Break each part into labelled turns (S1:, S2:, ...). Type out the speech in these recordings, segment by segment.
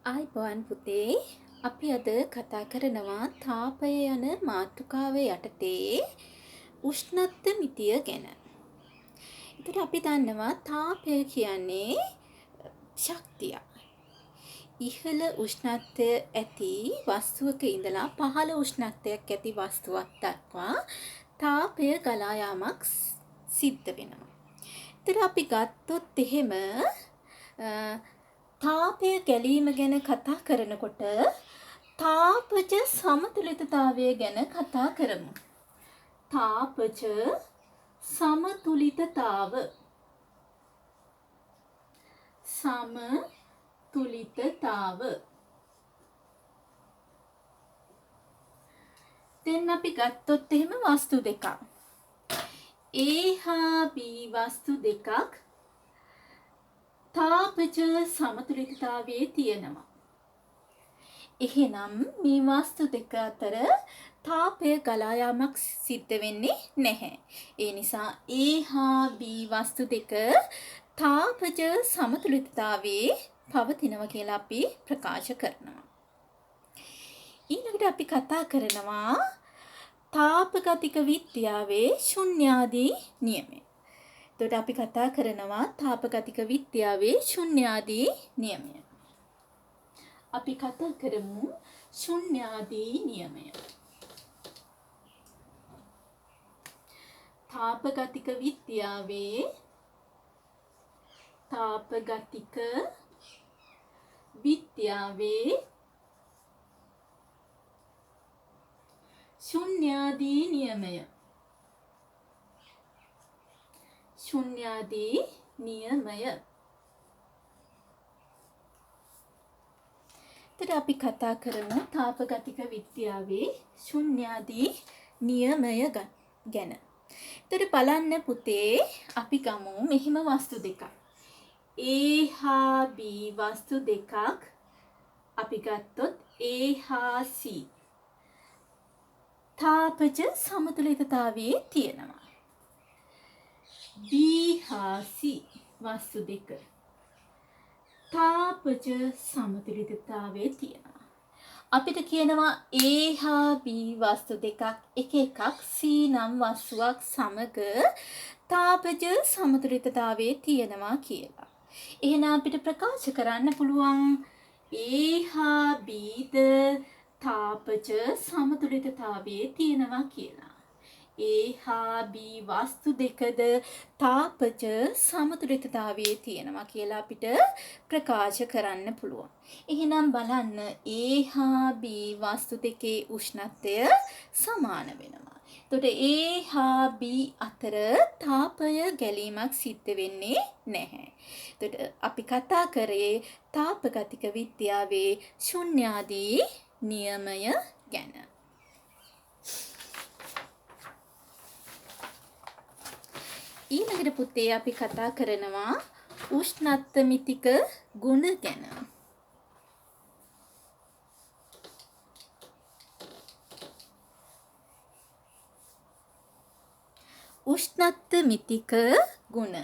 S1: ආයිබෝන් පුතේ අපි අද කතා කරනවා තාපය යන මාතෘකාව යටතේ උෂ්ණත්ව මිතිය ගැන. ඒතර අපි දන්නවා තාපය කියන්නේ ශක්තිය. ඉහළ උෂ්ණත්වය ඇති වස්තුවක ඉඳලා පහළ උෂ්ණත්වයක් ඇති වස්තුවක් දක්වා තාපය ගලා යාමක් සිද්ධ වෙනවා. ඒතර අපි ගත්තොත් එහෙම තාපය ගැලීම ගැන කතා කරනකොට තාපජ සමතුලිතතාවය ගැන කතා කරමු. තාපජ සමතුලිතතාව. සමතුලිතතාව. දැන් අපි ගත්තොත් එහෙම වස්තු දෙකක්. A හා B වස්තු දෙකක් තාපජ සමතුලිතතාවයේ තියෙනවා. එහෙනම් මේ වස්තු දෙක අතර තාපය ගලා යාමක් සිද්ධ වෙන්නේ නැහැ. ඒ නිසා A හා B වස්තු දෙක තාපජ සමතුලිතතාවයේ පවතිනවා කියලා අපි ප්‍රකාශ කරනවා. ඊළඟට අපි කතා කරනවා තාපගතික විද්‍යාවේ ශුන්‍යාදී නියමය. එතකොට අපි කතා කරනවා තාපගතික විද්‍යාවේ ශුන්‍යාදී නියමය. අපි කතා කරමු ශුන්‍යාදී නියමය. තාපගතික විද්‍යාවේ ශුන්‍යාදී නියමය. ශුන්‍යාදී නියමය. එතකොට අපි කතා කරමු තාපගතික විද්‍යාවේ ශුන්‍යාදී නියමය ගැන. එතකොට බලන්න පුතේ අපි ගමු මෙහිම වස්තු දෙකක්. A හා B වස්තු දෙකක් අපි ගත්තොත් A හා C තාපජ සමතුලිතතාවයේ තියෙනවා. B හා C වස්තු දෙක තාපජ සමතුලිතතාවයේ තියෙනවා. අපිට කියනවා A හා B වස්තු දෙකක් එක එකක් C නම් වස්තුවක් සමග තාපජ සමතුලිතතාවයේ තියෙනවා කියලා. එහෙනම් අපිට ප්‍රකාශ කරන්න පුළුවන් A හා B ද තාපජ සමතුලිතතාවයේ තියෙනවා කියලා. A හා B වස්තු දෙකද තාපජ සමතුලිතතාවයේ තියෙනවා කියලා අපිට ප්‍රකාශ කරන්න පුළුවන්. එහෙනම් බලන්න A හා B වස්තු දෙකේ උෂ්ණත්වය සමාන වෙනවා. එතකොට A හා B අතර තාපය ගැලීමක් සිද්ධ වෙන්නේ නැහැ. එතකොට අපි කතා කරේ තාපගතික විද්‍යාවේ ශුන්‍යාදී නියමය ගැන. ඊළඟට පුතේ අපි කතා කරනවා උෂ්ණත්වමිතික ගුණ ගැන. උෂ්ණත්වමිතික ගුණ.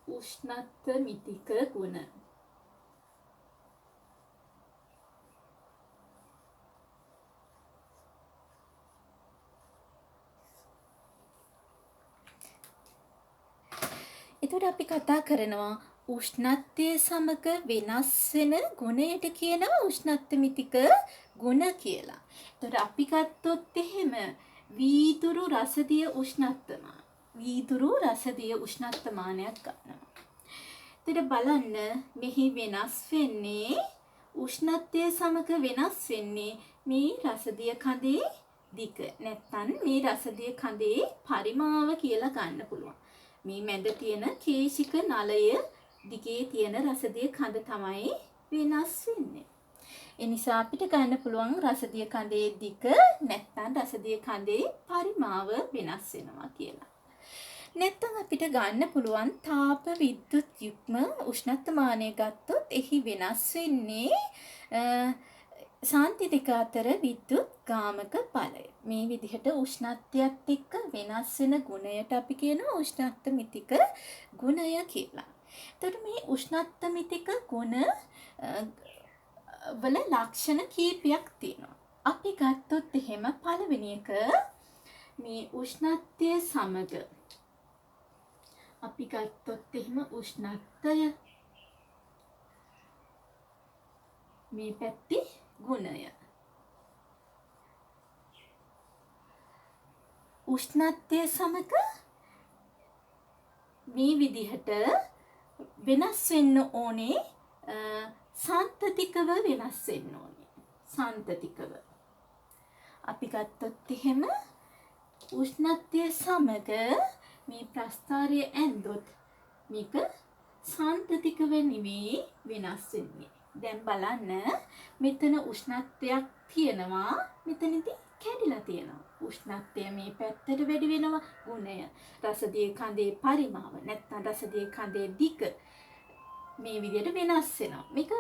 S1: උෂ්ණත්වමිතික ගුණ. එතකොට අපි කතා කරනවා උෂ්ණත්වය සමග වෙනස් වෙන ගුණයට කියනවා උෂ්ණත්වමිතික ගුණ කියලා. එතකොට අපි ගත්තොත් එහෙම වීදුරු රසදිය උෂ්ණත්වමාන. වීදුරු රසදිය උෂ්ණත්වමානයක් ගන්නවා. එතකොට බලන්න මෙහි වෙනස් වෙන්නේ උෂ්ණත්වය සමග වෙනස් වෙන්නේ මේ රසදිය කඳේ දිග. නැත්නම් මේ රසදිය කඳේ පරිමාව කියලා ගන්න පුළුවන්. මේ මැද තියෙන කේශික නලය දිගේ තියෙන රසදිය කඳ තමයි වෙනස් වෙන්නේ. ඒ නිසා අපිට ගන්න පුළුවන් රසදිය කඳේ දිග නැත්නම් රසදිය කඳේ පරිමාව වෙනස් වෙනවා කියලා. නැත්නම් අපිට ගන්න පුළුවන් තාප විද්‍යුත් යුග්ම උෂ්ණත්වමානය ගත්තොත් එහි වෙනස් වෙන්නේ සාන්ති දෙක අතර විද්‍යුත් ගාමක බලය. මේ විදිහට උෂ්ණත්වයත් එක්ක වෙනස් වෙන ගුණයට අපි කියනවා උෂ්ණත්වමිතික ගුණය කියලා. එතකොට මේ උෂ්ණත්මිතික ගුණ වල ලක්ෂණ කීපයක් තියෙනවා. අපි ගත්තොත් එහෙම පළවෙනි එක මේ උෂ්ණත්වය සමග අපි ගත්තොත් එහෙම උෂ්ණත්වය මේ පැත්තේ ගුණය. උෂ්ණත්වය සමග මේ විදිහට වෙනස් වෙන්න ඕනේ, සාන්තතිකව වෙනස් වෙන්න ඕනේ. සාන්තතිකව අපි ගත්තොත් එහෙම උෂ්ණත්වය සමග මේ ප්‍රස්ථාරය ඇන්දොත් මේක සාන්තතිකව නෙවෙයි වෙනස් වෙන්නේ. දැන් බලන්න මෙතන උෂ්ණත්වයක් තියෙනවා, මෙතනදී කැඩිලා තියෙනවා. උෂ්ණත්වය මේ පැත්තට වැඩි වෙනවා, ගුණය රසදිය කඳේ පරිමාව නැත්නම් රසදිය කඳේ දිග මේ විදිහට වෙනස් වෙනවා. මේක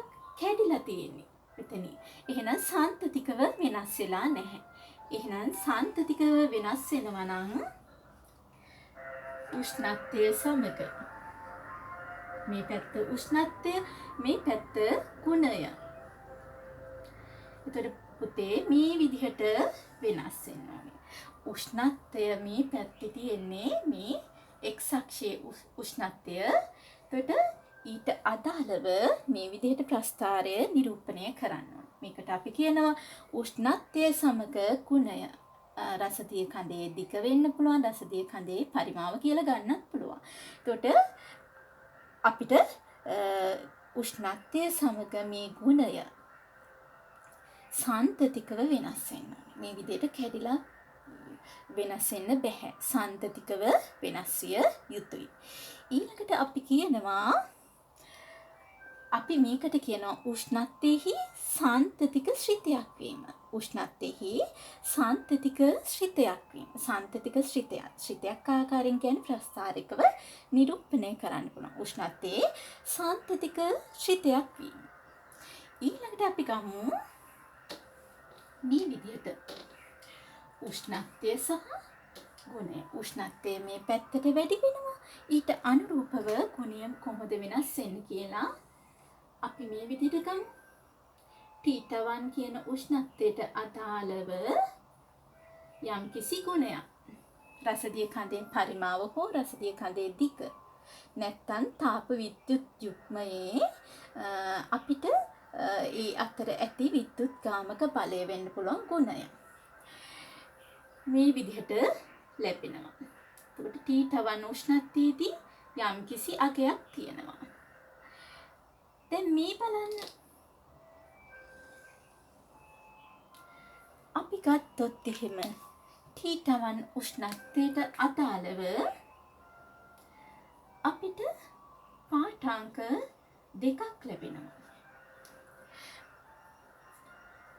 S1: කැඩිලා තියෙන්නේ මෙතනින්. එහෙනම් සාන්තතිකව වෙනස් වෙලා නැහැ. එහෙනම් සාන්තතිකව වෙනස් වෙනවා නම් උෂ්ණත්වය සමග මේ පැත්ත උෂ්ණත්වය, මේ පැත්ත ගුණය. එතකොට පුතේ මේ විදිහට වෙනස් වෙන්න ඕනේ. උෂ්ණත්වය මේ පැත්තේ තියෙන්නේ මේ x අක්ෂයේ උෂ්ණත්වය. එතකොට ඊට අදාළව මේ විදිහට ප්‍රස්ථාරය නිරූපණය කරන්න ඕනේ. මේකට අපි කියනවා උෂ්ණත්වය සමග ගුණය. රසදිය කඳේ දිග වෙන්න පුළුවන්, රසදිය කඳේ පරිමාව කියලා ගන්නත් පුළුවන්. එතකොට අපිට උෂ්ණත්වය සමග මේ ගුණය සාන්තතිකව වෙනස් වෙන්න ඕනේ. මේ විදිහට කැඩිලා වෙනස් වෙන්න බෑ. සාන්තතිකව වෙනස් විය යුතුයි. ඊළඟට අපි කියනවා, අපි මේකට කියනවා උෂ්ණත්වයේහි සාන්තතික ශ්‍රිතයක් වීම. උෂ්ණත්වයේහි සාන්තතික ශ්‍රිතයක් වීම. සාන්තතික ශ්‍රිතයක් ආකාරයෙන් කියන්නේ ප්‍රස්ථාරිකව නිරූපණය කරන්න පුළුවන්. උෂ්ණත්වයේ සාන්තතික ශ්‍රිතයක් වීම. ඊළඟට අපි ගමු මේ විදිහට උෂ්ණත්වය සහ ගුණය. උෂ්ණත්වය මේ පැත්තට වැඩි වෙනවා. ඊට අනුරූපව ගුණය කොහොමද වෙනස් වෙන්නේ කියලා අපි මේ විදිහට ගමු. θ1 කියන උෂ්ණත්වයට අදාළව යම් කිසි ගුණයක්, රසදිය කඳේ පරිමාව හෝ රසදිය කඳේ දිග නැත්නම් තාප විද්‍යුත් යුග්මයේ අපිට ඒ අතර ඇති විද්‍යුත් ගාමක බලය වෙන්න පුළුවන් ගුණය මේ විදිහට ලැබෙනවා. එතකොට θ1 උෂ්ණත්වයේදී යම් කිසි අගයක් තියෙනවා. දැන් මේ බලන්න, අපි ගත්තොත් එහෙම θ1 උෂ්ණත්වයට අදාළව අපිට පාඨාංක දෙකක් ලැබෙනවා.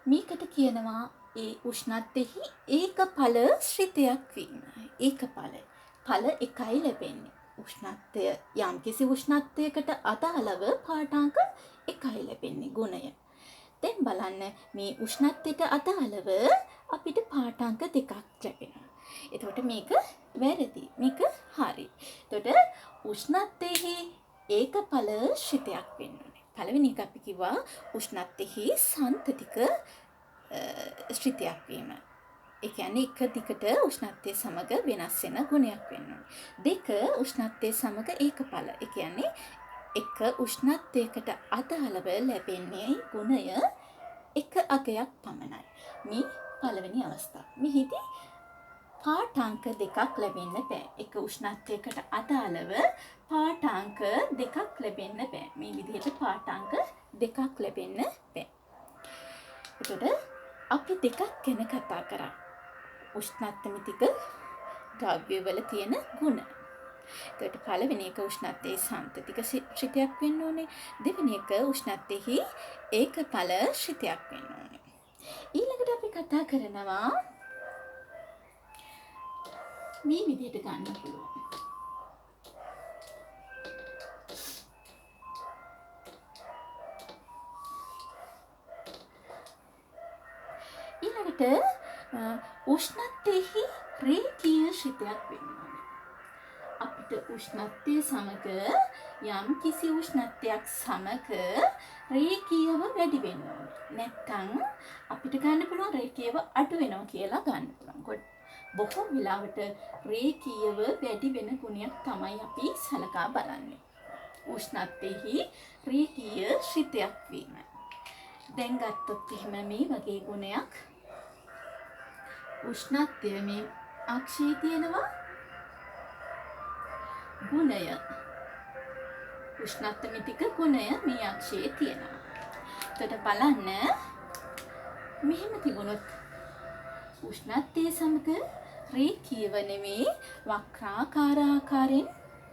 S1: මේකට කියනවා ඒ උෂ්ණත්වයේහි ඒකඵල ශ්‍රිතයක් වීම. ඒකඵල එකයි ලැබෙන්නේ. උෂ්ණත්වය යම්කිසි උෂ්ණත්වයකට අදාළව පාඨාංක එකයි ලැබෙන්නේ ගුණය. දැන් බලන්න මේ උෂ්ණත්වයට අදාළව අපිට පාඨාංක දෙකක් ලැබෙනවා. එතකොට මේක වැරදි. මේක හරි. එතකොට උෂ්ණත්වයේහි ඒකඵල ශ්‍රිතයක් වෙන්න ඕනේ. පළවෙනි එක අපි කිව්වා උෂ්ණත්වයේහි සාන්තතික ශ්‍රිතයක් වීම. ඒ කියන්නේ එක දිගට උෂ්ණත්වය සමග වෙනස් වෙන ගුණයක් වෙන්න ඕනේ. දෙක උෂ්ණත්වය සමග ඒකඵල. ඒ කියන්නේ එක උෂ්ණත්වයකට අදාළව ලැබෙන්නේ ගුණය එක අගයක් පමණයි. මේ පළවෙනි අවස්ථාව. මෙහිදී පාඨාංක දෙකක් ලැබෙන්න බෑ. එක උෂ්ණත්වයකට අදාළව පාඨාංක දෙකක් ලැබෙන්න බෑ. මේ විදිහට පාඨාංක දෙකක් ලැබෙන්න බෑ. එතකොට අපි දෙකක් ගැන කතා කරා. උෂ්ණත්මිතික ද්‍රව්‍යවල තියෙන ගුණ. එතකොට පළවෙනි එක උෂ්ණත්වයේ සාන්තතික ශ්‍රිතයක් වෙන්න ඕනේ. දෙවෙනි එක උෂ්ණත්වයේහි ඒකඵල ශ්‍රිතයක් වෙන්න ඕනේ. ඊළඟට අපි කතා කරනවා මේ විදිහට ගන්න පුළුවන්. ඊළඟට උෂ්ණත්වයේහි රේඛීය ශ්‍රිතයක් වෙන්න ඕනේ. අපි ඊළඟට උෂ්ණත්වයේ සමග යම් කිසි උෂ්ණත්වයක් සමග රේඛීයව වැඩි වෙනවා. නැත්තම් අපිට ගන්න පුළුවන් රේඛීයව අඩු වෙනවා කියලා ගන්න පුළුවන්. බොහෝ වෙලාවට රේඛීයව වැඩි වෙන ගුණයක් තමයි අපි සලකා බලන්නේ. උෂ්ණත්වයේහි රේඛීය ශ්‍රිතයක් වීම. දැන් ගත්තොත් එහෙම මේ වගේ ගුණයක් උෂ්ණත්වය මේ අක්ෂයේ තියෙනවා ගුණය. උෂ්ණත්ව මිතික ගුණය මේ අක්ෂයේ තියෙනවා. එතකොට බලන්න මෙහෙම තිබුණොත් උෂ්ණත්වයේ සමග රේඛීයව නෙමේ වක්‍රාකාර ආකාරයෙන්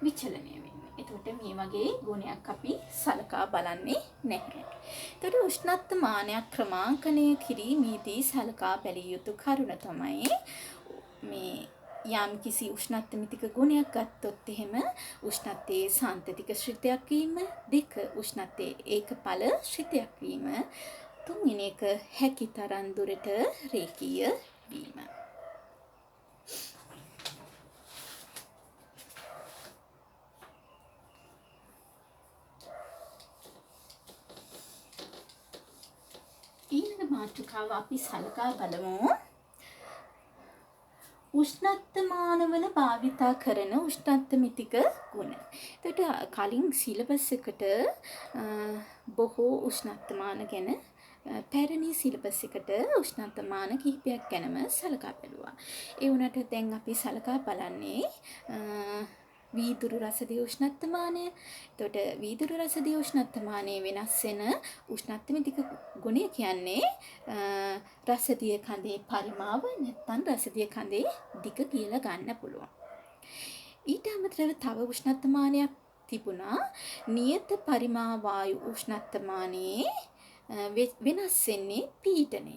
S1: විචලනය වෙන්නේ. එතකොට මේ වගේ ගුණයක් අපි සලකා බලන්නේ නැහැ. එතකොට උෂ්ණත්ව මානයක් ක්‍රමාංකනය කිරීමේදී සලකා බැලිය යුතු කරුණ තමයි මේ යම් කිසි උෂ්ණත්ව මිතික ගුණයක් ගත්තොත් එහෙම උෂ්ණත්වයේ සාන්තතික ශ්‍රිතයක් වීම, 2 උෂ්ණත්වයේ ඒකඵල ශ්‍රිතයක් වීම, 3 එක හැකි තරම් දුරට රේඛීය වීම. ඊළඟ මාතෘකාව අපි සලකා බලමු. උෂ්ණත්වමානවල භාවිතා කරන උෂ්ණත්ව මිතික ගුණ. එතකොට කලින් සිලබස් එකට බොහෝ උෂ්ණත්වමාන ගැන පැරණි සිලබස් එකට උෂ්ණත්වමාන කිහිපයක් ගැනම සලකා බැලුවා. ඒ වුණාට දැන් අපි සලකා බලන්නේ වීදුරු රසදිය උෂ්ණත්වමානය. එතකොට වීදුරු රසදිය උෂ්ණත්වමානයේ වෙනස් වෙන උෂ්ණත්ව මිතික ගුණය කියන්නේ රසදිය කඳේ පරිමාව නැත්නම් රසදිය කඳේ දිග කියලා ගන්න පුළුවන්. ඊට අමතරව තව උෂ්ණත්වමානයක් තිබුණා නියත පරිමා වායු උෂ්ණත්වමානයේ වෙනස් වෙන්නේ පීඩනය.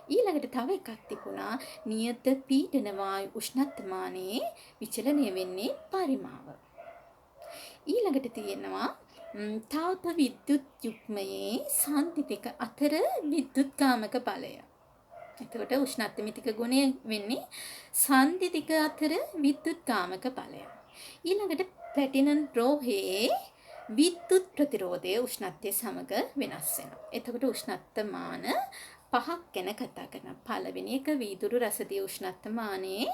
S1: ඊළඟට තව එකක් තිබුණා නියත පීඩන වායු උෂ්ණත්වමානයේ විචලනය වෙන්නේ පරිමාව. ඊළඟට තියෙනවා තාප විද්‍යුත් යුග්මයේ සන්ධි දෙක අතර විද්‍යුත්කාමක බලය. එතකොට උෂ්ණත්ව මිතික ගුණය වෙන්නේ සන්ධි දෙක අතර විද්‍යුත්කාමක බලය. ඊළඟට ප්ලැටිනම් ලෝහයේ විද්‍යුත් ප්‍රතිරෝධය උෂ්ණත්වයේ සමග වෙනස් වෙනවා. එතකොට උෂ්ණත්වමාන 5ක් ගැන කතා කරනවා. පළවෙනි එක වීදුරු රසදිය උෂ්ණත්වමානයේ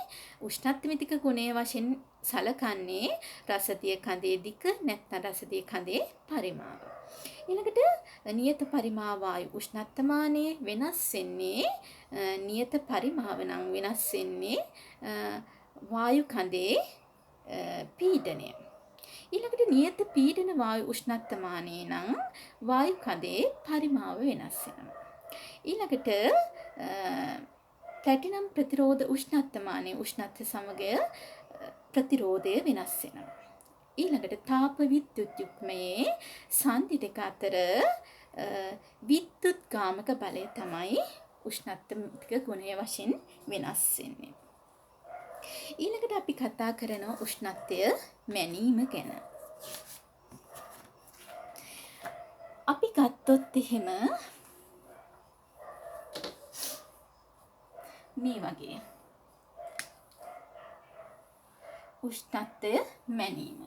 S1: උෂ්ණත්ව මිතික ගුණය වශයෙන් සලකන්නේ රසදිය කඳේ දිග නැත්නම් රසදිය කඳේ පරිමාව. ඊළඟට නියත පරිමා වායු උෂ්ණත්වමානයේ වෙනස් වෙන්නේ නියත පරිමාව නම් වෙනස් වෙන්නේ වායු කඳේ පීඩනය. ඊළඟට නියත පීඩන වායු උෂ්ණත්වමානයේ නම් වායු කඳේ පරිමාව වෙනස් වෙනවා. ඊළඟට ප්ලැටිනම් ප්‍රතිරෝධ උෂ්ණත්වමානයේ උෂ්ණත්ව සමග ප්‍රතිරෝධය වෙනස් වෙනවා. ඊළඟට තාප විද්‍යුත් යුග්මයේ සන්ධි දෙක අතර විද්‍යුත්කාමක බලය තමයි උෂ්ණත්ව මිතික ගුණය වශයෙන් වෙනස් වෙන්නේ. ඊළඟට අපි කතා කරන උෂ්ණත්වය මැනීම ගැන. අපි ගත්තොත් එහෙම මේ වගේ උෂ්ණත්වය මැනීම.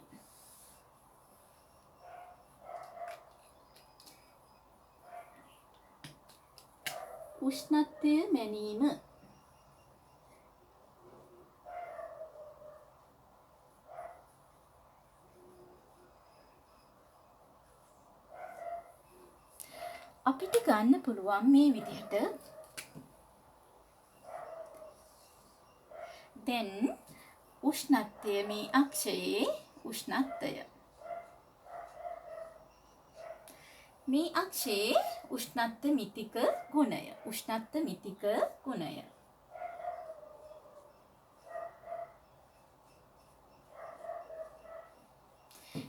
S1: උෂ්ණත්වය මැනීම අපිට ගන්න පුළුවන් මේ විදිහට. දැන් උෂ්ණත්වය මේ අක්ෂයේ උෂ්ණත්වය. මේ අක්ෂයේ උෂ්ණත්ව මිතික ගුණය. උෂ්ණත්ව මිතික ගුණය.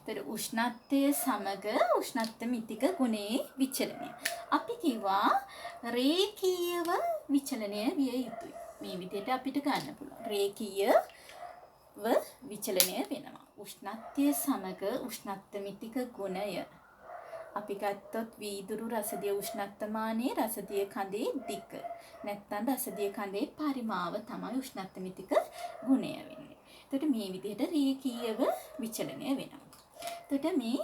S1: තර උෂ්ණත්වය සමග උෂ්ණත්ව මිතික ගුණයේ විචලනය. අපි කිව්වා රේඛීයව විචලනය විය යුතුයි. මේ විදිහට අපිට ගන්න පුළුවන්. රේඛීයව විචලනය වෙනවා. උෂ්ණත්වය සමග උෂ්ණත්ව මිතික ගුණය. අපි ගත්තොත් වීදුරු රසදිය උෂ්ණත්වමානයේ රසදිය කඳේ දිග. නැත්නම් රසදිය කඳේ පරිමාව තමයි උෂ්ණත්ව මිතික ගුණය වෙන්නේ. එතකොට මේ විදිහට රේඛීයව විචලනය වෙනවා. එතකොට මේ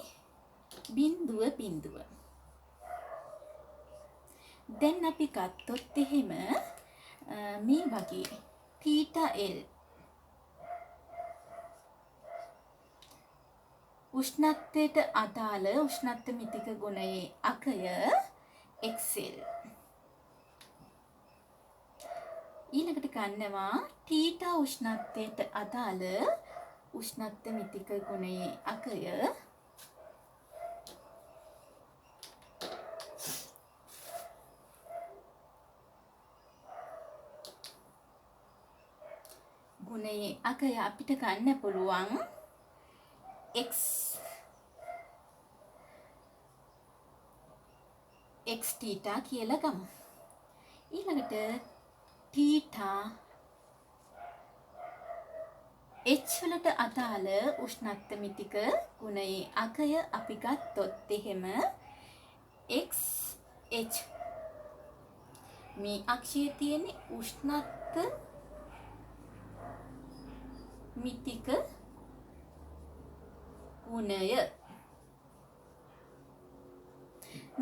S1: බිඳුව දැන් අපි ගත්තොත් එහෙම මේ වගේ θ L උෂ්ණත්වයට අදාළ උෂ්ණත්ව මිතික ගුණයේ අගය xl. ඊළඟට ගන්නවා θ උෂ්ණත්වයට අදාළ උෂ්ණත්ව මිතික ගුණයේ අගය අපිට ගන්න පුළුවන් x θ කියලා ගමු. ඊළඟට θ h වලට අදාළ උෂ්ණත්ව මිතික ගුණයේ අගය අපි ගත්තොත් එහෙම x h මේ අක්ෂයේ තියෙන උෂ්ණත්ව මිතික ගුණය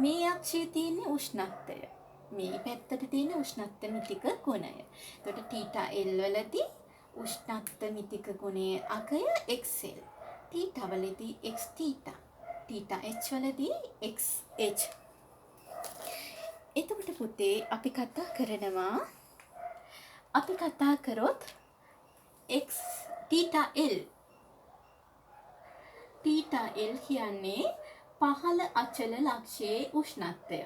S1: මේ අක්ෂයේ තියෙන උෂ්ණත්වය මේ පැත්තට තියෙන උෂ්ණත්ව මිතික ගුණය. එතකොට θ L වලදී උෂ්ණත්ව මිතික ගුණයේ අගය xl. θ වලදී x θ. θ h වලදී x h. එතකොට පුතේ අපි කතා කරොත් x θ L කියන්නේ පහළ අචල ලක්ෂයේ උෂ්ණත්වය.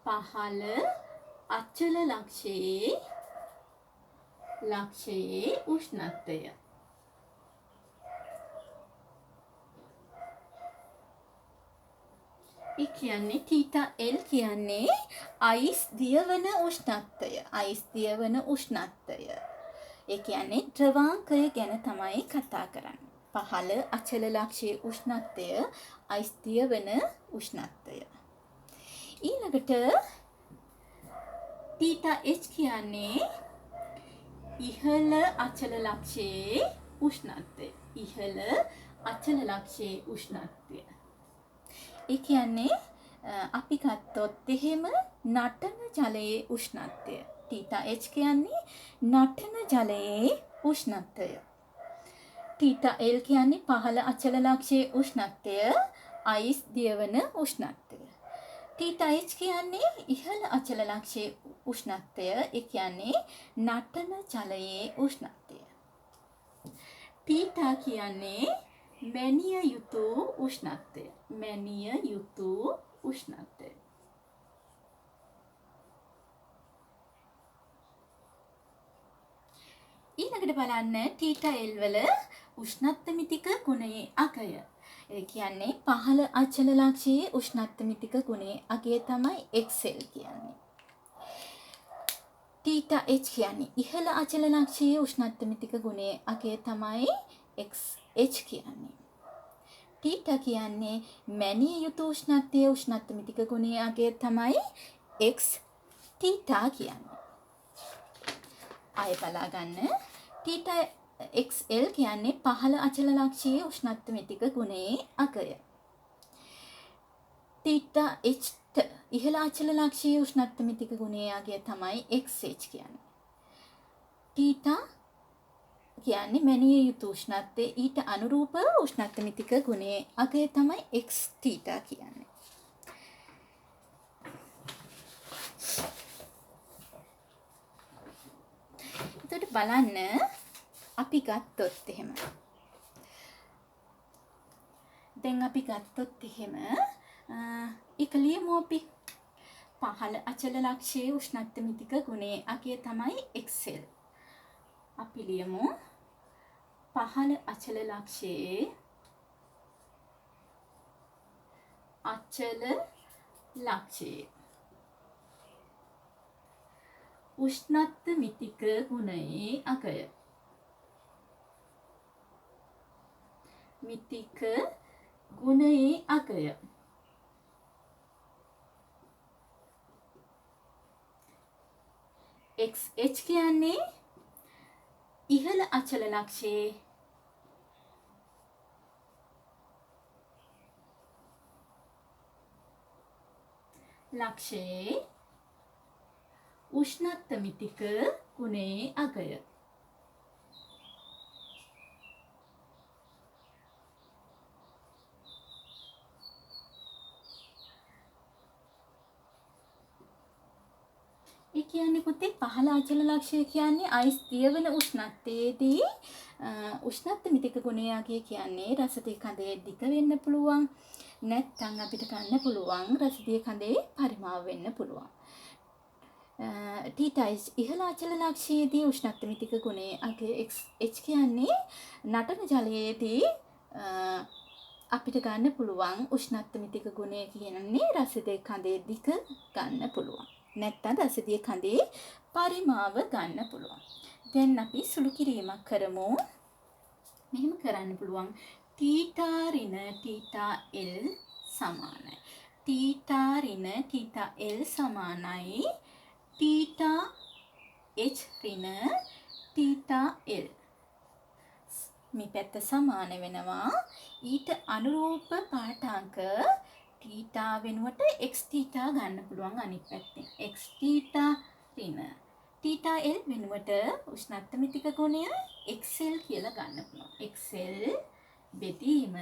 S1: පහළ අචල ලක්ෂයේ උෂ්ණත්වය. ඒ කියන්නේ θ L කියන්නේ අයිස් දියවන උෂ්ණත්වය. ඒ කියන්නේ ද්‍රවාංකය ගැන තමයි කතා කරන්නේ. පහළ අචල ලක්ෂයේ උෂ්ණත්වය අයිස් දියවන උෂ්ණත්වය. ඊළඟට θ h කියන්නේ ඉහළ අචල ලක්ෂයේ උෂ්ණත්වය. ඒ කියන්නේ අපි ගත්තොත් එහෙම නටන ජලයේ උෂ්ණත්වය. θ h කියන්නේ නටන ජලයේ උෂ්ණත්වය. θ L කියන්නේ පහළ අචල ලක්ෂයේ උෂ්ණත්වය අයිස් දියවන උෂ්ණත්වය. θ h කියන්නේ ඉහළ අචල ලක්ෂයේ උෂ්ණත්වය. ඒ කියන්නේ නටන ජලයේ උෂ්ණත්වය. θ කියන්නේ මැනිය යුතු උෂ්ණත්වය. ඊළඟට බලන්න θ L වල උෂ්ණත්ව මිතික ගුණයේ අගය. ඒ කියන්නේ පහළ අචල ලක්ෂයේ උෂ්ණත්ව මිතික ගුණයේ අගය තමයි xl කියන්නේ. θ h කියන්නේ ඉහළ අචල ලක්ෂයේ උෂ්ණත්ව මිතික ගුණයේ අගය තමයි xh කියන්නේ. θ කියන්නේ මැනිය යුතු උෂ්ණත්වයේ උෂ්ණත්ව මිතික ගුණයේ අගය තමයි x θ කියන්නේ. ආය බලා ගන්න. θ xl කියන්නේ පහළ අචල ලක්ෂයේ උෂ්ණත්ව මිතික ගුණයේ අගය. θ h ඉහළ අචල ලක්ෂයේ උෂ්ණත්ව මිතික ගුණයේ අගය තමයි xh කියන්නේ. θ කියන්නේ මැනිය යුතු උෂ්ණත්වයේ ඊට අනුරූප උෂ්ණත්ව මිතික ගුණයේ අගය තමයි x θ කියන්නේ. එතකොට බලන්න අපි ගත්තොත් එහෙම. ඉකලියමු අපි පහළ අචල ලක්ෂයේ උෂ්ණත්ව මිතික ගුණයේ අගය තමයි xl. අපි ලියමු පහළ අචල ලක්ෂයේ උෂ්ණත්ව මිතික ගුණයේ අගය. xh කියන්නේ ඉහළ අචල ලක්ෂයේ උෂ්ණත්මිතික ගුණයේ අගය. ඒ කියන්නේ පුතේ පහළ අචල ලක්ෂය කියන්නේ අයිස් දියවන උෂ්ණත්වයේදී උෂ්ණත්මිතික ගුණය අගය කියන්නේ රසදිය කඳේ දිග වෙන්න පුළුවන්. නැත්නම් අපිට ගන්න පුළුවන් රසදිය කඳේ පරිමාව වෙන්න පුළුවන්. T-H ඉහළ අචල ලක්ෂයේදී උෂ්ණත්මිතික ගුණයේ අගය H කියන්නේ නටන ජලයේදී අපිට ගන්න පුළුවන් උෂ්ණත්මිතික ගුණය කියන්නේ රසදිය කඳේ දිග ගන්න පුළුවන්. නැත්නම් රසදිය කඳේ පරිමාව ගන්න පුළුවන්. දැන් අපි සුළු කිරීමක් කරමු. මෙහෙම කරන්න පුළුවන්. තීටා ඍණ තීටා L සමානයි. තීටා ඍණ තීටා L සමානයි තීටා H ඍණ තීටා L. මේ පැත්ත සමාන වෙනවා. ඊට අනුරූප පාඨාංක තීටා වෙනුවට x තීටා ගන්න පුළුවන් අනිත් පැත්තෙන්. x තීටා ඍණ තීටා L වෙනුවට උෂ්ණත්මිතික ගුණය xl කියලා ගන්න පුළුවන්. xl බෙදීම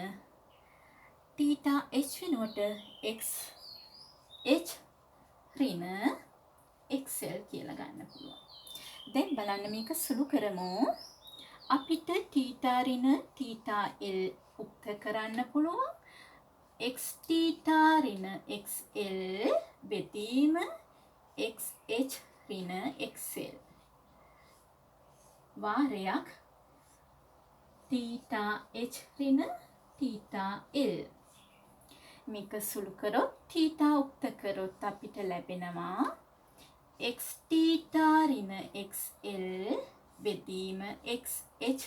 S1: තීටා h වෙනුවට x h ඍණ xl කියලා ගන්න පුළුවන්. දැන් බලන්න මේක සුළු කරමු. අපිට තීටා ඍණ තීටා L උක්ත කරන්න පුළුවන්. x තීටා ඍණ xl බෙදීම xh ඍණ xl වාරයක් තීටා h ඍණ තීටා L. මේක සුළු කරොත් තීටා උක්ත කරොත් අපිට ලැබෙනවා x තීටා ඍණ xl බෙදීම xh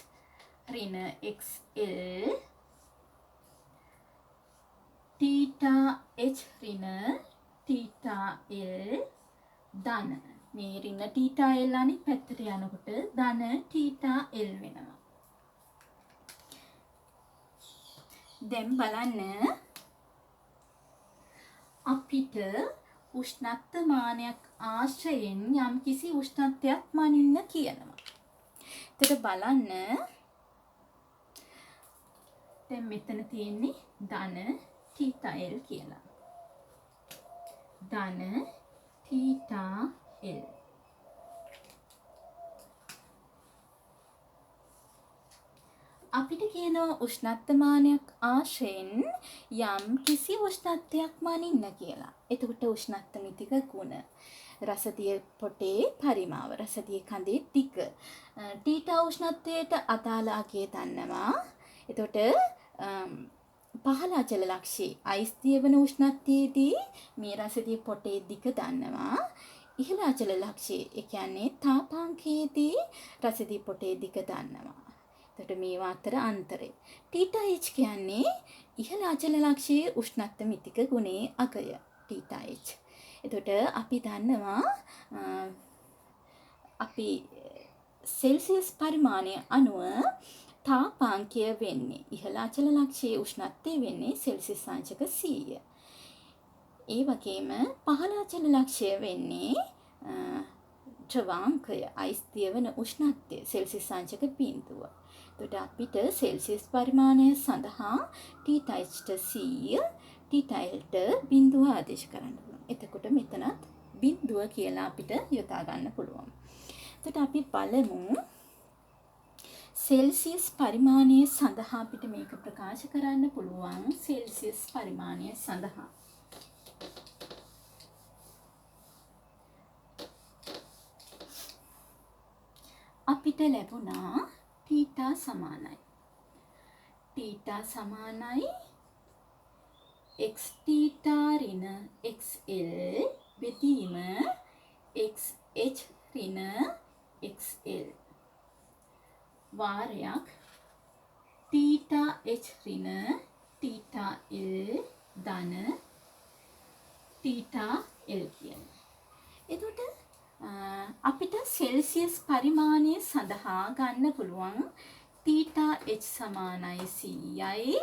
S1: ඍණ xl තීටා h ඍණ තීටා L ධන. මේ ඍණ තීටා L අනිත් පැත්තට යනකොට ධන තීටා L වෙනවා. දැන් බලන්න අපිට උෂ්ණත්වමානයක් ආශ්‍රයෙන් යම්කිසි උෂ්ණත්වයක් මනින්න කියනවා. එතකොට බලන්න දැන් මෙතන තියෙන්නේ ධන තීටා L කියලා. ධන තීටා L. අපිට කියනවා උෂ්ණත්වමානයක් ආශ්‍රයෙන් යම් කිසි උෂ්ණත්වයක් මනින්න කියලා. එතකොට උෂ්ණත්වමිතික ගුණ රසදිය පොටේ පරිමාව රසදිය කඳේ දිග තීටා උෂ්ණත්වයට අදාළ අගය දන්නවා. එතකොට පහළ අචල ලක්ෂයේ අයිස් දියවන උෂ්ණත්වයේදී මේ රසදිය පොටේ දිග දන්නවා. ඉහළ අචල ලක්ෂයේ ඒ කියන්නේ තාපාංකයේදී රසදිය පොටේ දිග දන්නවා. එතකොට මේවා අතර අන්තරය. තීටා H කියන්නේ ඉහළ අචල ලක්ෂයේ උෂ්ණත්වමිතික ගුණයේ අගය තීටා H. එතකොට අපි දන්නවා අපි සෙල්සියස් පරිමාණය අනුව තාපාංකය වෙන්නේ ඉහළ අචල ලක්ෂයේ උෂ්ණත්වය වෙන්නේ සෙල්සියස් අංශක 100. ඒ වගේම පහළ අචල ලක්ෂය වෙන්නේ ද්‍රවාංකය අයිස් දියවන උෂ්ණත්වය සෙල්සියස් අංශක 0. එතකොට අපිට සෙල්සියස් පරිමාණය සඳහා තීටා Hට 100 තීටා Lට 0 ආදේශ කරන්න පුළුවන්. එතකොට මෙතනත් 0 කියලා අපිට යොදා ගන්න පුළුවන්. එතකොට අපි බලමු සෙල්සියස් පරිමාණය සඳහා අපිට මේක ප්‍රකාශ කරන්න පුළුවන්. සෙල්සියස් පරිමාණය සඳහා අපිට ලැබුණා තීටා සමානයි. තීටා සමානයි x තීටා ඍණ xl බෙදීම xh ඍණ xl වාරයක් තීටා h ඍණ තීටා l ධන තීටා l කියන්නේ. එතකොට අපිට සෙල්සියස් පරිමාණය සඳහා ගන්න පුළුවන් තීටා H සමානයි 100යි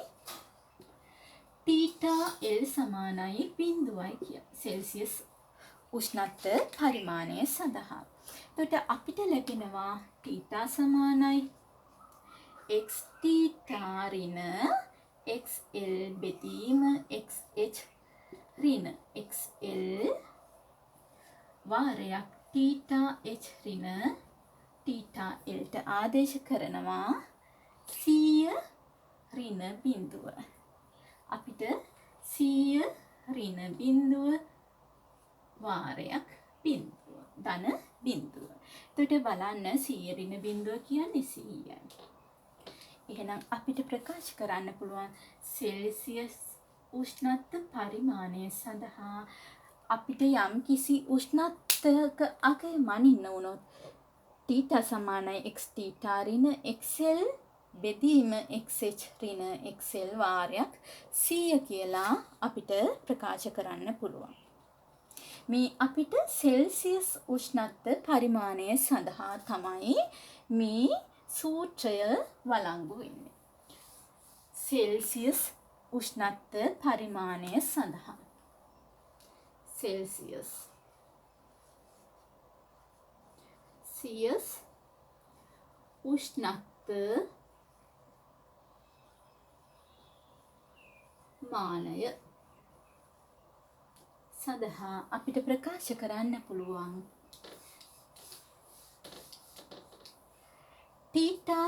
S1: තීටා L සමානයි 0යි කියලා. සෙල්සියස් උෂ්ණත්ව පරිමාණය සඳහා. එතකොට අපිට ලැබෙනවා තීටා සමානයි x තීටා ඍණ xl බෙදීම xh ඍණ xl වාරයක් තීටා h ඍණ තීටා lට ආදේශ කරනවා 100 ඍණ බිඳුව. අපිට 100 ඍණ බිඳුව වාරයක් බිඳුව ධන බිඳුව. එතකොට බලන්න 100 ඍණ බිඳුව කියන්නේ 100යි. එහෙනම් අපිට ප්‍රකාශ කරන්න පුළුවන් සෙල්සියස් උෂ්ණත්ව පරිමාණය සඳහා අපිට යම් කිසි උෂ්ණත්වයක අගය මනින්න වුණොත් තීටා සමානයි x තීටා ඍණ xl බෙදීම xh ඍණ xl වාරයක් 100 කියලා අපිට ප්‍රකාශ කරන්න පුළුවන්. මේ අපිට සෙල්සියස් උෂ්ණත්ව පරිමාණය සඳහා තමයි මේ සූත්‍රය වළංගු වෙන්නේ. සෙල්සියස් උෂ්ණත්ව පරිමාණය සඳහා සෙල්සියස් උෂ්ණත්ව මානය සඳහා අපිට ප්‍රකාශ කරන්න පුළුවන් තීටා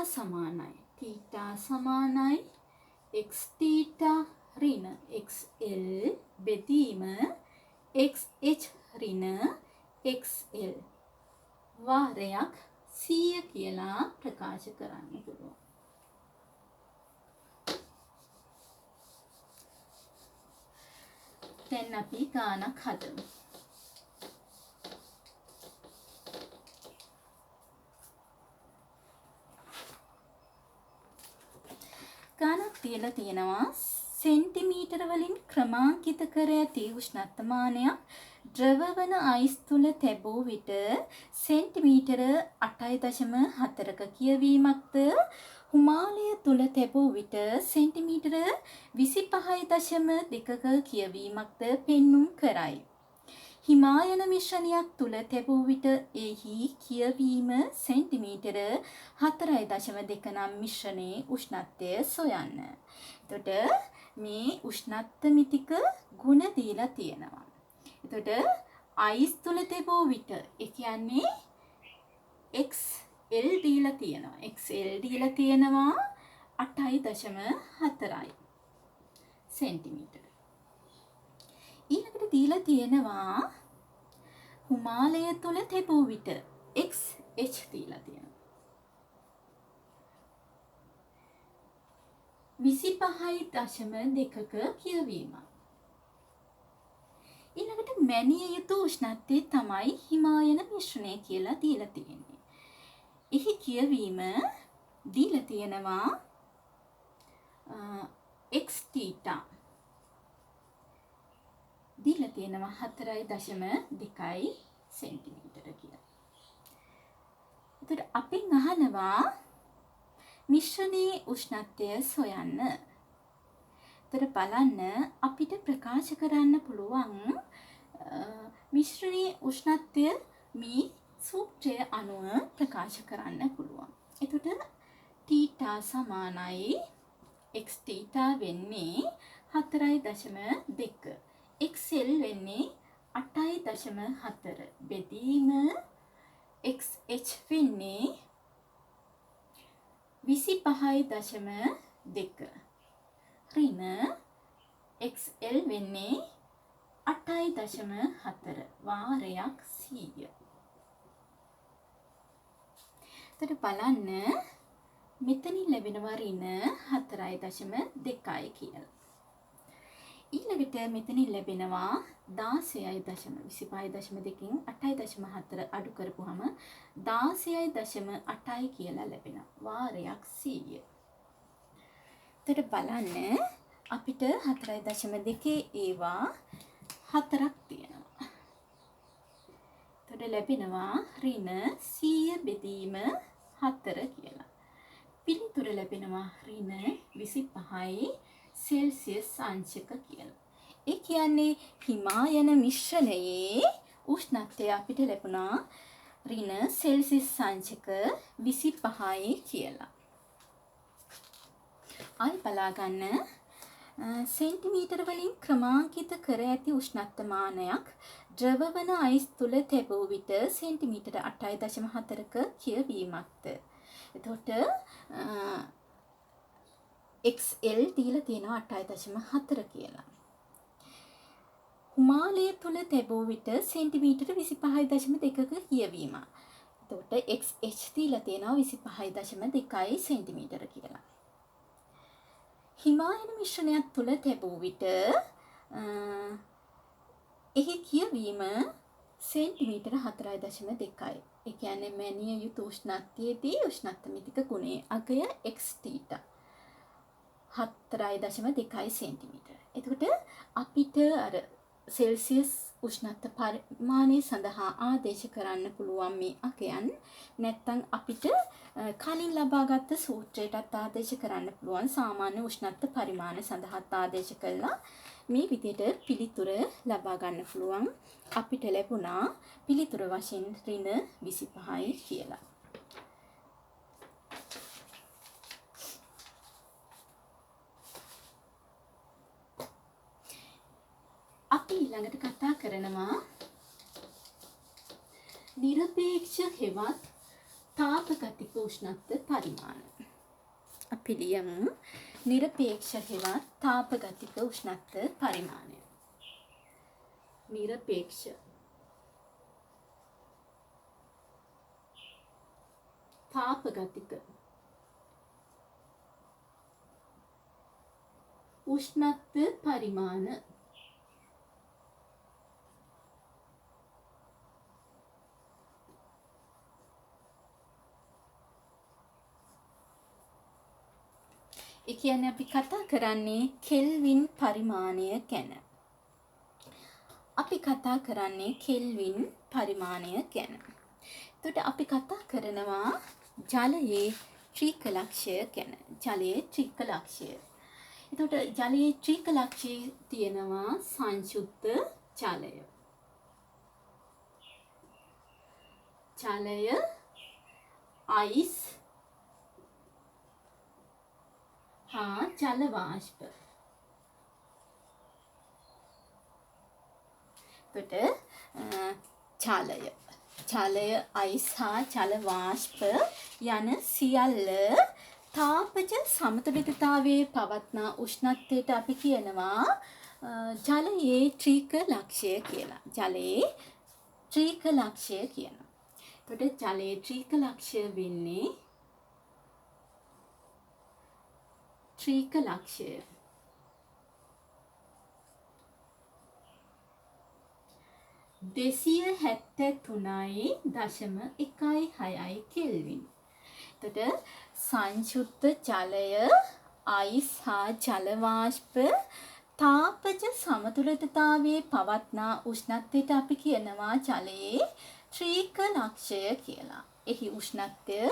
S1: සමානයි x තීටා ඍණ xl බෙදීම xh ඍණ xl වාරයක් 100 කියලා ප්‍රකාශ කරන්න පුළුවන්. දැන් අපි ගානක් හදමු. ගානක් තියලා තියෙනවා සෙන්ටිමීටර වලින් ක්‍රමාංකිත කර ඇති උෂ්ණත්වමානයක් ද්‍රවවන අයිස් තුල තැබූ විට සෙන්ටිමීටර 8.4ක කියවීමක්ද හිමාලය තුල තැබූ විට සෙන්ටිමීටර 25.2ක කියවීමක්ද පෙන්눔 කරයි. හිමායන මිශ්‍රණයක් තුල තැබූ විට එහි කියවීම සෙන්ටිමීටර 4.2 නම් මිශ්‍රණයේ උෂ්ණත්වය සොයන්න. එතකොට මේ උෂ්ණත්ව මිතික ගුණ දීලා තියෙනවා. එතකොට අයිස් තුල තැබූ විට ඒ කියන්නේ xl දීලා තියෙනවා. xl දීලා තියෙනවා 8.4යි සෙන්ටිමීටර. ඊළඟට දීලා තියෙනවා හිමාලය තුල තැබූ විට xh දීලා තියෙනවා 25.2ක කියවීමක්. ඊළඟට මැනිය යුතු උෂ්ණත්වය තමයි හිමායන මිශ්‍රණය කියලා දීලා තියෙන්නේ. එහි කියවීම දීලා තියෙනවා x තීටා දීලා තියෙනවා 4.2යි සෙන්ටිමීටර කියලා. එතකොට අපෙන් අහනවා මිශ්‍රණයේ උෂ්ණත්වය සොයන්න. එතකොට බලන්න අපිට ප්‍රකාශ කරන්න පුළුවන් මිශ්‍රණයේ උෂ්ණත්වය මේ සූත්‍රය අනුව ප්‍රකාශ කරන්න පුළුවන්. එතකොට තීටා සමානයි x තීටා වෙන්නේ 4.2. xl වෙන්නේ 8.4 බෙදීම xh වෙන්නේ 25.2 ඍණ xl වෙන්නේ 8.4 වාරයක් 100. එතකොට බලන්න මෙතනින් ලැබෙනවා ඍණ 4.2යි කියලා. ඊළඟට මෙතනින් ලැබෙනවා 16.25.2කින් 8.4 අඩු කරපුවම 16.8යි කියලා ලැබෙනවා. වාරයක් 100. එතකොට බලන්න අපිට 4.2 ඒවා 4ක් තියෙනවා. එතකොට ලැබෙනවා ඍණ 100 බෙදීම 4 කියලා. පිළිතුර ලැබෙනවා ඍණ 25යි සෙල්සියස් අංශක කියලා. ඒ කියන්නේ හිමායන මිශ්‍රණයේ උෂ්ණත්වය අපිට ලැබුණා ඍණ සෙල්සියස් අංශක 25යි කියලා. ආයි බලා ගන්න සෙන්ටිමීටර වලින් ක්‍රමාංකිත කර ඇති උෂ්ණත්වමානයක් ද්‍රවවන අයිස් තුල තැබූ විට සෙන්ටිමීටර 8.4ක කියවීමක්ද. එතකොට XL දීලා තියෙනවා 8.4 කියලා. හිමාලය තුල තැබූ විට සෙන්ටිමීටර 25.2ක කියවීම. එතකොට XH දීලා තියෙනවා 25.2 සෙන්ටිමීටර කියලා. හිමායන මිශ්‍රණයක් තුල තැබූ විට එහි කියවීම සෙන්ටිමීටර 4.2යි. ඒ කියන්නේ මැනිය යුතු උෂ්ණත්වයේදී උෂ්ණත්වමිතික ගුණයේ අගය x θ 4.2 සෙන්ටිමීටර. එතකොට අපිට අර සෙල්සියස් උෂ්ණත්ව පරිමාණය සඳහා ආදේශ කරන්න පුළුවන් මේ අගයන් නැත්නම් අපිට කලින් ලබාගත් සූත්‍රයටත් ආදේශ කරන්න පුළුවන් සාමාන්‍ය උෂ්ණත්ව පරිමාණ සඳහා ආදේශ කළා මේ විදිහට පිළිතුර ලබා ගන්න පුළුවන්. අපිට ලැබුණා පිළිතුර වශයෙන් ඍණ 25යි කියලා. අපි ඊළඟට කතා කරනවා නිරපේක්ෂ හෙවත් තාපගතික උෂ්ණත්ව පරිමාණ. අපි ලියමු නිරපේක්ෂ හෙවත් තාපගතික උෂ්ණත්ව පරිමාණය. නිරපේක්ෂ තාපගතික උෂ්ණත්ව පරිමාණ. ඒ කියන්නේ අපි කතා කරන්නේ කෙල්වින් පරිමාණය ගැන. අපි කතා කරන්නේ කෙල්වින් පරිමාණය ගැන. එතකොට අපි කතා කරනවා ජලයේ ත්‍රිකලක්ෂය ගැන. ජලයේ ත්‍රිකලක්ෂය. එතකොට ජලයේ ත්‍රිකලක්ෂයේ තියෙනවා සංසුද්ධ ජලය. ජලය අයිස් හා ජල වාෂ්ප. එතකොට ජලය අයිස් හා ජල වාෂ්ප යන සියල්ල තාපජ සමතුලිතතාවයේ පවත්නා උෂ්ණත්වයට අපි කියනවා ජලයේ ත්‍රිකලක්ෂය කියලා. ජලයේ ත්‍රිකලක්ෂය කියනවා. එතකොට ජලයේ ත්‍රිකලක්ෂය වෙන්නේ ත්‍රිකලක්ෂය 273.16 කෙල්වින්. එතකොට සංසුද්ධ ජලය අයිස් හා ජල වාෂ්ප තාපජ සමතුලිතතාවයේ පවත්නා උෂ්ණත්වයට අපි කියනවා ජලයේ ත්‍රිකලක්ෂය කියලා. එහි උෂ්ණත්වය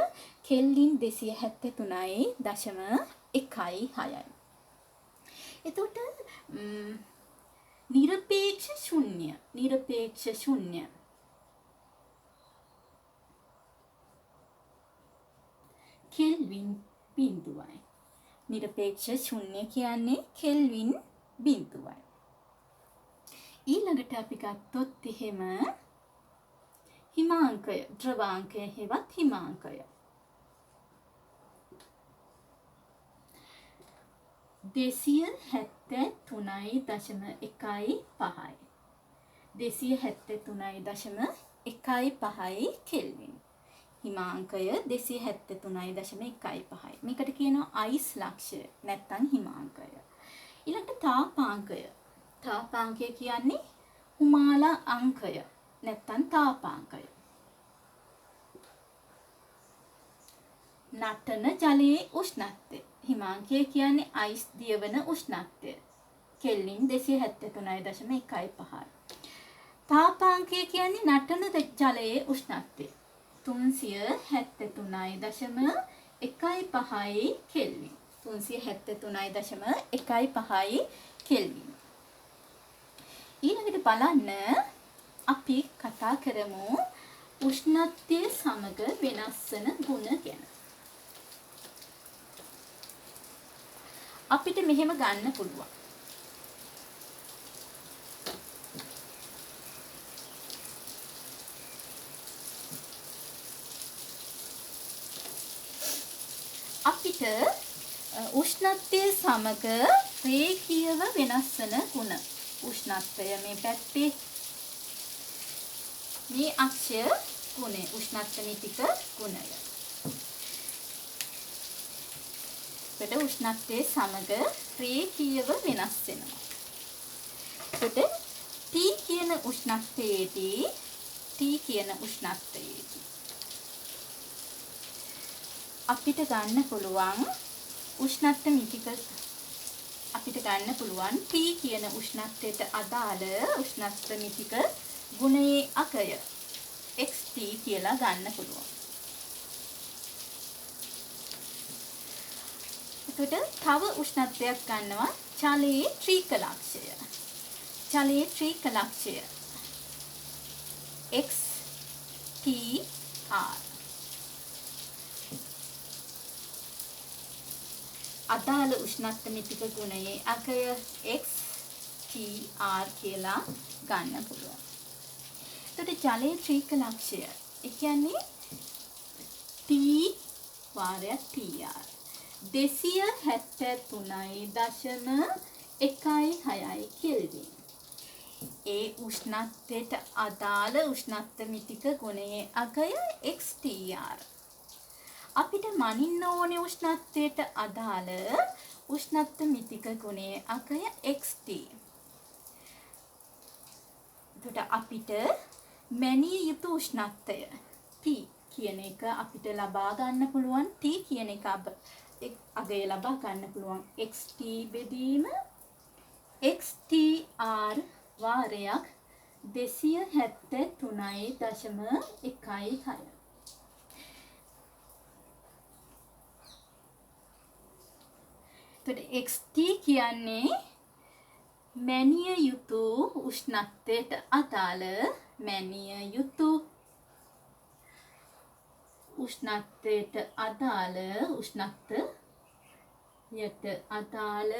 S1: කෙල්වින් 273.16යි. එතකොට නිරපේක්ෂ ශුන්‍ය කෙල්වින් බිඳුවයි. නිරපේක්ෂ ශුන්‍ය කියන්නේ කෙල්වින් බිඳුවයි. ඊළඟට අපි ගත්තොත් එහෙම හිමාංකය, ද්‍රවාංකය හෙවත් හිමාංකය. 273.15යි. 273.15 කෙල්වින්. හිමාංකය 273.15. මේකට කියනවා අයිස් ලක්ෂය නැත්නම් හිමාංකය. ඊළඟට තාපාංකය. තාපාංකය කියන්නේ හිමාලා අංකය නැත්නම් තාපාංකය. නටන ජලයේ උෂ්ණත්වය. හිමාංකය කියන්නේ අයිස් දියවන උෂ්ණත්වය. කෙල්වින් 273.15. තාපාංකය කියන්නේ නටන ජලයේ උෂ්ණත්වය. 373.15 කෙල්වින්. 373.15 කෙල්වින්. ඊළඟට බලන්න අපි කතා කරමු උෂ්ණත්වය සමග වෙනස් වන ගුණ ගැන. අපිට මෙහෙම ගන්න පුළුවන්. අපිට උෂ්ණත්වය සමග රේඛීයව වෙනස් වන ගුණ. උෂ්ණත්වය මේ පැත්තේ මේ අක්ෂය ගුණය උෂ්ණත්වනිතික ගුණය. එතකොට උෂ්ණත්වයේ සමග රේඛීයව වෙනස් වෙනවා. එතකොට T කියන උෂ්ණත්වයේදී අපිට ගන්න පුළුවන් උෂ්ණත්වමිතික අපිට ගන්න පුළුවන් T කියන උෂ්ණත්වයට අදාළ උෂ්ණත්වමිතික ගුණයේ අගය xt කියලා ගන්න පුළුවන්. එතකොට තව උෂ්ණත්වයක් ගන්නවා ජලයේ ත්‍රිකලක්ෂය. ජලයේ ත්‍රිකලක්ෂය XTR. අදාළ උෂ්ණත්වමිතික ගුණයේ අගය XTR කියලා ගන්න පුළුවන්. එතකොට ජලයේ ත්‍රිකලක්ෂය ඒ කියන්නේ T වාරයක් TR 273.16 කෙල්වින්. ඒ උෂ්ණත්වයට අදාළ උෂ්ණත්වමිතික ගුණයේ අගය XTR. අපිට මනින්න ඕනේ උෂ්ණත්වයට අදාළ උෂ්ණත්වමිතික ගුණයේ අගය XT. එතකොට අපිට මැනිය යුතු උෂ්ණත්වය P කියන එක අපිට ලබා ගන්න පුළුවන්. T කියන එක අගය ලබා ගන්න පුළුවන් XT බෙදීම XTR වාරයක් 273.16. එතකොට XT කියන්නේ මැනිය යුතු උෂ්ණත්වයට අදාළ උෂ්ණත්වයට අදාළ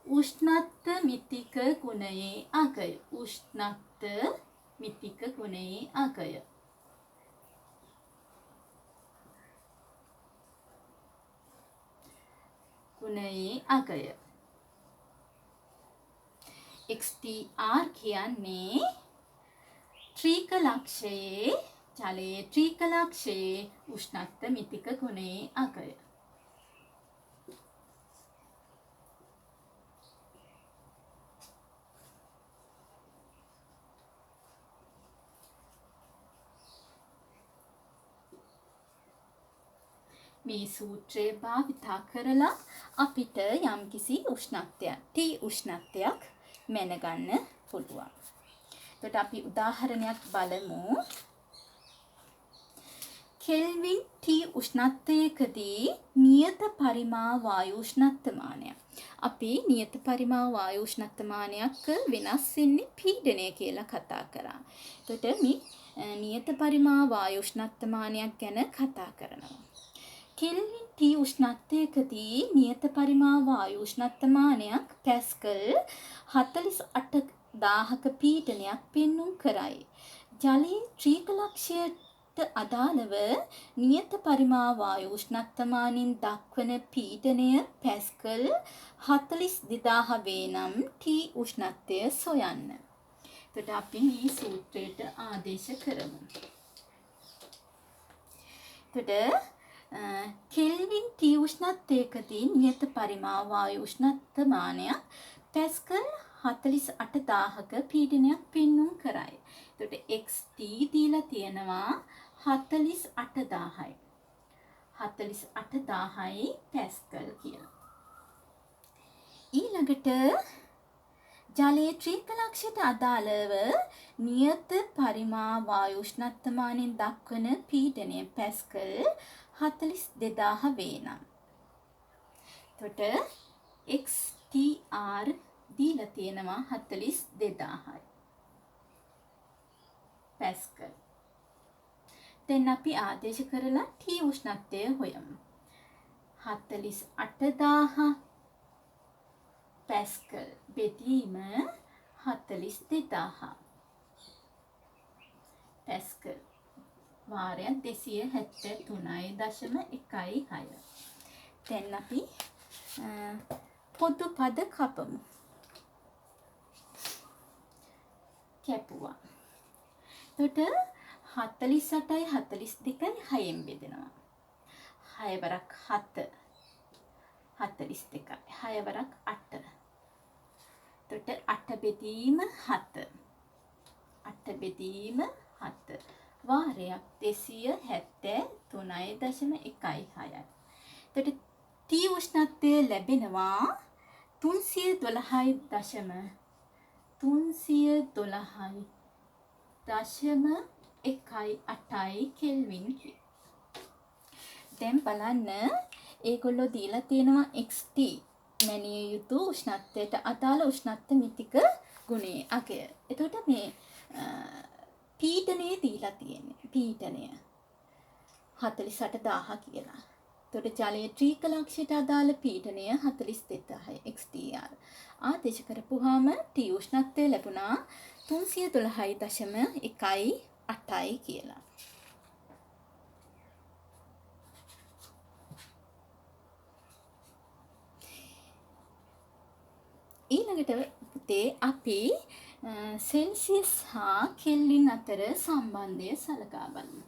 S1: උෂ්ණත්වමිතික ගුණයේ අගය. උෂ්ණත්වමිතික ගුණයේ අගය. XTR කියන්නේ ත්‍රිකලක්ෂයේ ජලයේ ත්‍රිකලක්ෂයේ උෂ්ණත්වමිතික ගුණයේ අගය. මේ සූත්‍රය භාවිතා කරලා අපිට යම්කිසි උෂ්ණත්වයක් T උෂ්ණත්වයක් මැනගන්න පුළුවන්. එතකොට අපි උදාහරණයක් බලමු. කෙල්වින් T උෂ්ණත්වයකදී නියත පරිමා වායු උෂ්ණත්වමානයක්. අපි නියත පරිමා වායු උෂ්ණත්වමානයක් වෙනස් වෙන්නේ පීඩනය කියලා කතා කරා. එතකොට මේ නියත පරිමා වායු උෂ්ණත්වමානයක් ගැන කතා කරනවා. කෙල්වින් T උෂ්ණත්වයකදී නියත පරිමා වායු උෂ්ණත්වමානයක් පැස්කල් 48,000ක පීඩනයක් පෙන්නුම් කරයි. ජලයේ ත්‍රිකලක්ෂයට අදාළව නියත පරිමා වායු උෂ්ණත්වමානින් දක්වන පීඩනය පැස්කල් 42,000 වේ නම් T උෂ්ණත්වය සොයන්න. එතකොට අපි මේ සූත්‍රයට ආදේශ කරමු. එතකොට කෙල්වින් T උෂ්ණත්වයකදී නියත පරිමා වායු උෂ්ණත්වමානයක් පැස්කල් 48,000ක පීඩනයක් පෙන්නුම් කරයි. එතකොට XT දීලා තියෙනවා 48,000යි. 48,000යි පැස්කල් කියලා. ඊළඟට ජලයේ ත්‍රිකලක්ෂයට අදාළව නියත පරිමා වායු උෂ්ණත්වමානයෙන් දක්වන පීඩනය පැස්කල් 42000 වේ නම්. එතකොට XTR දීලා තියෙනවා 42000යි. පැස්කල්. දැන් අපි ආදේශ කරලා T උෂ්ණත්වය හොයමු. 48000 පැස්කල් බෙදීම 42000 පැස්කල් වාරයක් 273.16. දැන් අපි පොදු පද කපමු. කැපුවා. එතකොට 48යි 42යි 6ෙන් බෙදෙනවා. 6 වරක් 7 42යි. 6 වරක් 8. එතකොට 8 බෙදීම 7. 8 බෙදීම 7. වාරයක් 273.16. එතකොට T උෂ්ණත්වය ලැබෙනවා 312.18 කෙල්වින්. දැන් බලන්න ඒගොල්ලෝ දීලා තියෙනවා XT මැනිය යුතු උෂ්ණත්වයට අදාළ උෂ්ණත්ව මිතික ගුණයේ අගය. එතකොට මේ පීඩනය දීලා තියෙන්නේ. පීඩනය 48000 කියලා. එතකොට ජලයේ ත්‍රිකලක්ෂයට අදාළ පීඩනය 42000 XTR. ආදේශ කරපුවාම T උෂ්ණත්වය ලැබුණා 312.18 කියලා. ඊළඟට පුතේ අපි සෙල්සියස් හා කෙල්වින් අතර සම්බන්ධය සලකා බලමු.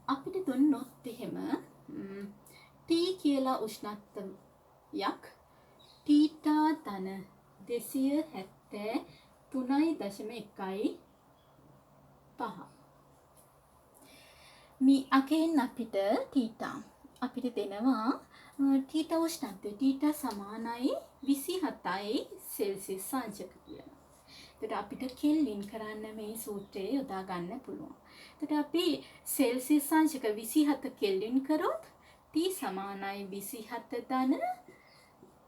S1: අපිට දුන්නොත් එහෙම T කියලා උෂ්ණත්වයක් තීටා ධන 273.15 මේ අගෙන් අපිට තීටා අපිට දෙනවා තීටා උෂ්ණත්වය තීටා සමානයි 27යි සෙල්සියස් අංශක කියලා. එතකොට අපිට කෙල්වින් කරන්න මේ සූත්‍රය යොදා ගන්න පුළුවන්. එතකොට අපි සෙල්සියස් අංශක 27 කෙල්වින් කරොත් T සමානයි 27 ධන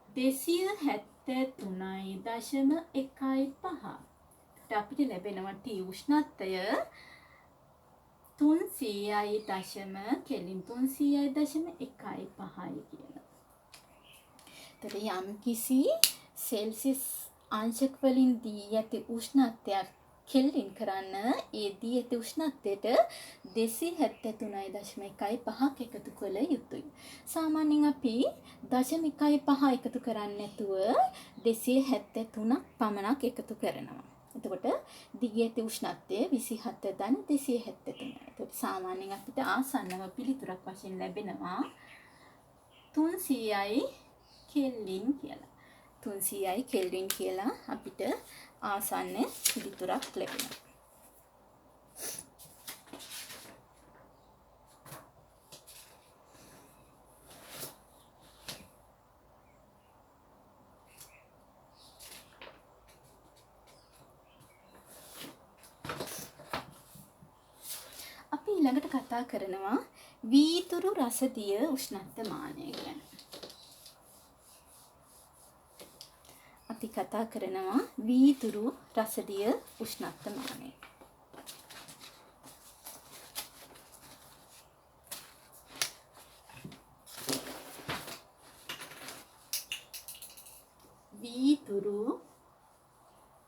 S1: 273.15. අපිට ලැබෙනවා T උෂ්ණත්වය 300.15 කියලා. එතකොට යම් කිසි සෙල්සියස් අංශක වලින් දී ඇති උෂ්ණත්වයක් කෙල්වින් කරන්න ඒ දී ඇති උෂ්ණත්වයට 273.15 එකතු කළ යුතුයි. සාමාන්‍යයෙන් අපි 0.15 එකතු කරන්නේ නැතුව 273ක් පමණක් එකතු කරනවා. එතකොට දී ඇති උෂ්ණත්වය 27 ධන 273. එතකොට සාමාන්‍යයෙන් අපිට ආසන්නව පිළිතුරක් වශයෙන් ලැබෙනවා 300යි කෙල්වින් කියලා. 300යි කෙල්වින් කියලා අපිට ආසන්න පිළිතුරක් ලැබෙනවා. අපි ඊළඟට කතා කරනවා වීදුරු රසදිය උෂ්ණත්වමානය ගැන. අපි කතා කරනවා වීදුරු රසදිය උෂ්ණත්වමානය. වීදුරු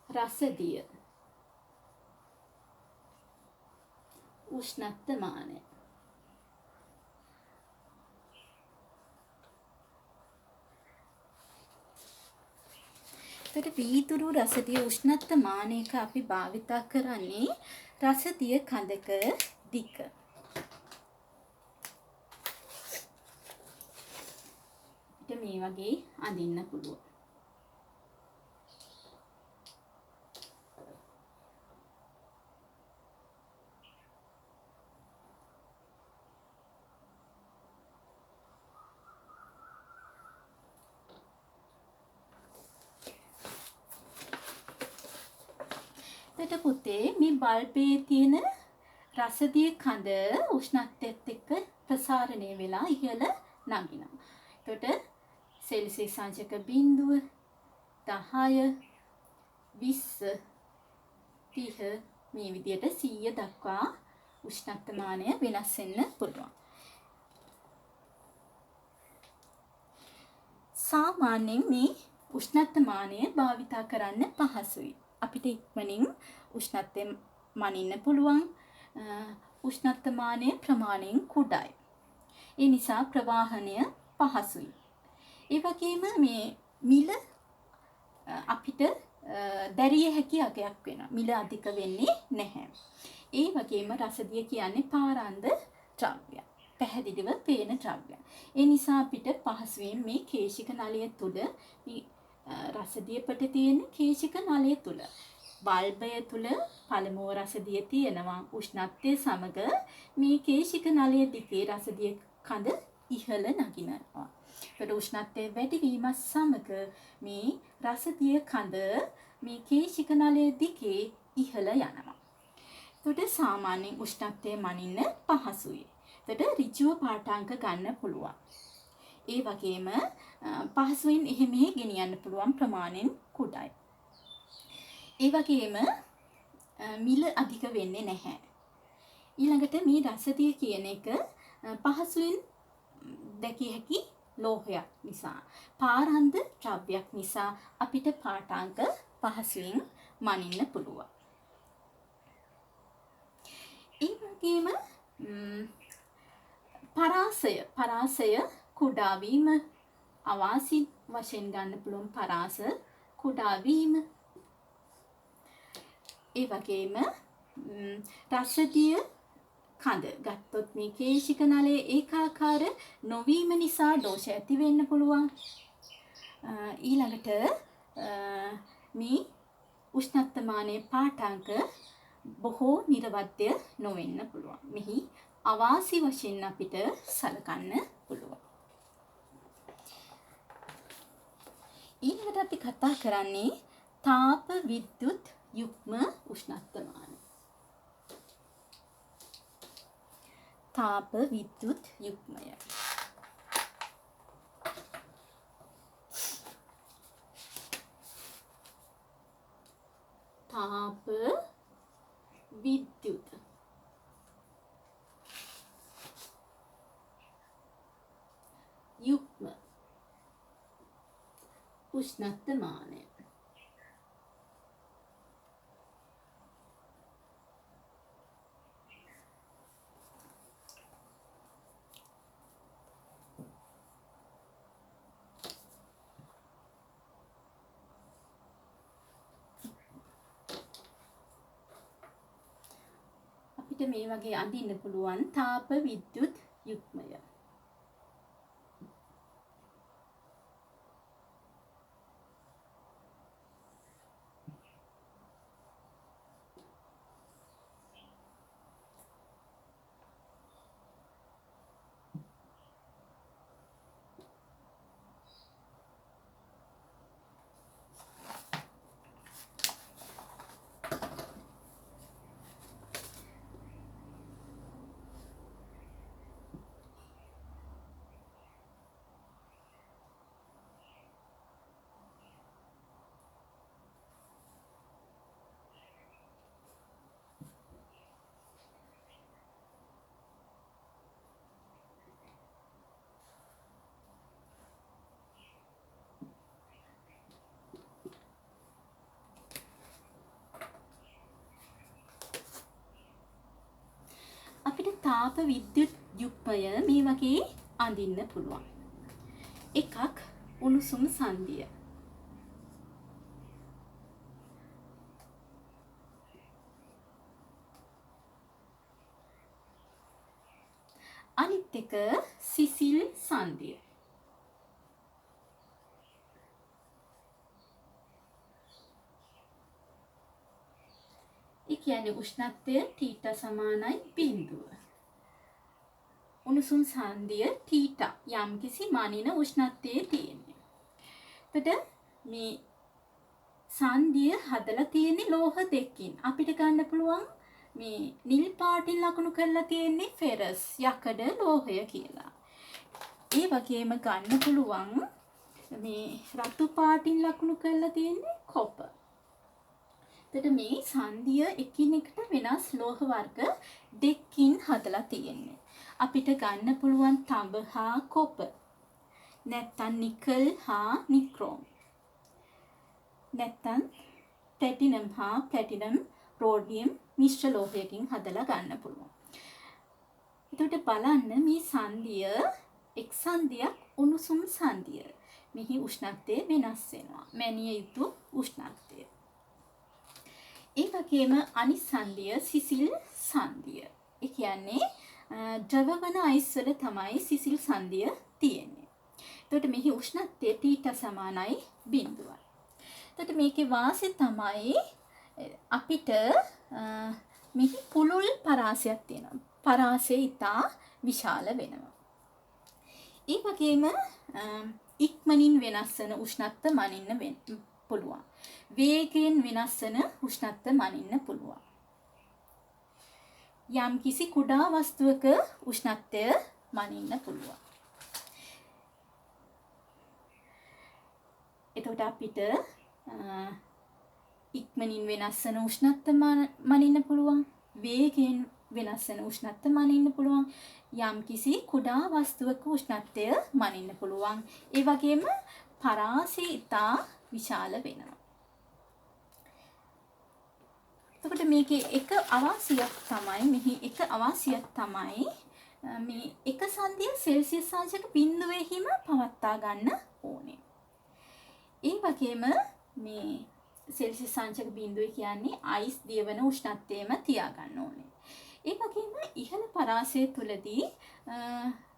S1: රසදිය උෂ්ණත්වමානය. එතකොට වීදුරු රසදිය උෂ්ණත්වමානයක අපි භාවිතා කරන්නේ රසදිය කඳක දිග. මේ වගේ අඳින්න පුළුවන්. එතකොට පුතේ මේ බල්බේ තියෙන රසදිය කඳ උෂ්ණත්වයත් එක්ක ප්‍රසාරණය වෙලා ඉහළ නගිනවා. එතකොට සෙල්සියස් අංශක 0, 10, 20, 30 මේ විදිහට 100 දක්වා උෂ්ණත්වමානය වෙනස් වෙන්න පුළුවන්. සාමාන්‍යයෙන් මේ උෂ්ණත්වමානය භාවිතා කරන්න පහසුයි. අපිට ඉක්මනින් උෂ්ණත්වය මනින්න පුළුවන්. උෂ්ණත්වමානය ප්‍රමාණයෙන් කුඩායි. ඒ නිසා ප්‍රවාහනය පහසුයි. ඒ වගේම මේ මිල අපිට දැරිය හැකි අගයක් වෙනවා. මිල අධික වෙන්නේ නැහැ. ඒ වගේම රසදිය කියන්නේ පාරාන්ද ද්‍රව්‍යයක්. පැහැදිලිව පේන ද්‍රව්‍යයක්. ඒ නිසා අපිට පහසුවෙන් මේ කේශික නලය තුල මේ රසදියපට තියෙන කේශික නලය තුල බල්බය තුල පළමුව රසදිය තියෙනවා. උෂ්ණත්වය සමග මේ කේශික නලය දිගේ රසදිය කඳ ඉහළ නගිනවා. ඒකට උෂ්ණත්වය වැඩි වීමත් සමග මේ රසදිය කඳ මේ කේශික නලය දිගේ ඉහළ යනවා. ඒකට සාමාන්‍යයෙන් උෂ්ණත්වය මනින්න පහසුයි. ඒකට ඍජුව පාඨාංක ගන්න පුළුවන්. ඒ වගේම පහසුවෙන් එහෙම ගෙනියන්න පුළුවන් ප්‍රමාණයෙන් කුඩායි. ඒ වගේම මිල අධික වෙන්නේ නැහැ. ඊළඟට මේ රසදිය කියන එක පහසුවෙන් දැකිය හැකි ලෝහයක් නිසා, පාරාන්ද ද්‍රව්‍යයක් නිසා අපිට පාඨාංක පහසුවෙන් මනින්න පුළුවන්. ඒ වගේම පරාසය කුඩා වීම අවාසි වශයෙන් ගන්න පුළුවන් පරාස කුඩා වීම. ඒ වගේම රසදිය කඳ ගත්තොත් මේ කේශික නලයේ ඒකාකාර නොවීම නිසා දෝෂ ඇති වෙන්න පුළුවන්. ඊළඟට මේ උෂ්ණත්වමානයේ පාඨාංක බොහෝ නිර්වද්‍ය නොවෙන්න පුළුවන්. මෙහි අවාසි වශයෙන් අපිට සලකන්න පුළුවන්. ඊළඟට අපි කතා කරන්නේ තාප විද්‍යුත් යුග්ම උෂ්ණත්වමාන. තාප විද්‍යුත් යුග්මය. තාප විද්‍යුත් යුග්ම උෂ්ණත්වමානය. අපිට මේ වගේ අඳින්න පුළුවන් තාප විද්‍යුත් යුග්මය. අපිට තාප විද්‍යුත් යුග්මය මේ වගේ අඳින්න පුළුවන්. එකක් උණුසුම් සංදිය. අනිත් එක සිසිල් සංදිය. කියන්නේ උෂ්ණත්වය θ සමානයි බිඳුව. උණුසුම් සංදිය θ යම්කිසි මානින උෂ්ණත්වයේ තියෙන්නේ. එතකොට මේ සංදිය හදලා තියෙන්නේ ලෝහ දෙකකින්. අපිට ගන්න පුළුවන් මේ නිල් පාටින් ලකුණු කරලා තියෙන්නේ ෆෙරස් යකඩ ලෝහය කියලා. ඒ වගේම ගන්න පුළුවන් මේ රතු පාටින් ලකුණු කරලා තියෙන්නේ කොපර්. එතකොට මේ සංදිය එකිනෙකට වෙනස් ලෝහ වර්ග දෙකකින් හදලා තියෙන්නේ. අපිට ගන්න පුළුවන් තඹ හා කොපර්. නැත්තම් නිකල් හා නික්‍රෝම්. නැත්තම් ප්ලැටිනම් හා ප්ලැටිනම් රෝඩියම් මිශ්‍ර ලෝහයකින් හදලා ගන්න පුළුවන්. එතකොට බලන්න මේ සංදිය එක් සංදියක් උණුසුම් සංදිය. මෙහි උෂ්ණත්වය වෙනස් වෙනවා. මැනිය යුතු උෂ්ණත්වය. ඒ වගේම අනිත් සංදිය සිසිල් සංදිය. ඒ කියන්නේ ද්‍රවවන අයිස් වල තමයි සිසිල් සංදිය තියෙන්නේ. එතකොට මෙහි උෂ්ණත්වය θ සමානයි බිඳුවයි. එතකොට මේකේ වාසිය තමයි අපිට මෙහි පුළුල් පරාසයක් තියෙනවා. පරාසය ඉතා විශාල වෙනවා. ඒ වගේම ඉක්මනින් වෙනස් වෙන උෂ්ණත්ව මනින්න පුළුවන්. වේගයෙන් වෙනස් වෙන උෂ්ණත්ව මනින්න පුළුවන්. යම් කිසි කුඩා වස්තුවක උෂ්ණත්වය මනින්න පුළුවන්. එතකොට අපිට ඉක්මනින් වෙනස් වෙන උෂ්ණත්ව මනින්න පුළුවන්. වේගයෙන් වෙනස් වෙන උෂ්ණත්ව මනින්න පුළුවන්. යම් කිසි කුඩා වස්තුවක උෂ්ණත්වය මනින්න පුළුවන්. ඒ වගේම පරාසය ඉතා විශාල වෙනවා. එතකොට මේකේ එක අවාසියක් තමයි මේ එක සංදිය සෙල්සියස් අංශක 0 හිම පවත්වා ගන්න ඕනේ. ඒ වගේම මේ සෙල්සියස් අංශක 0 කියන්නේ අයිස් දියවන උෂ්ණත්වයේම තියාගන්න ඕනේ. ඒ වගේම ඉහළ පරාසය තුලදී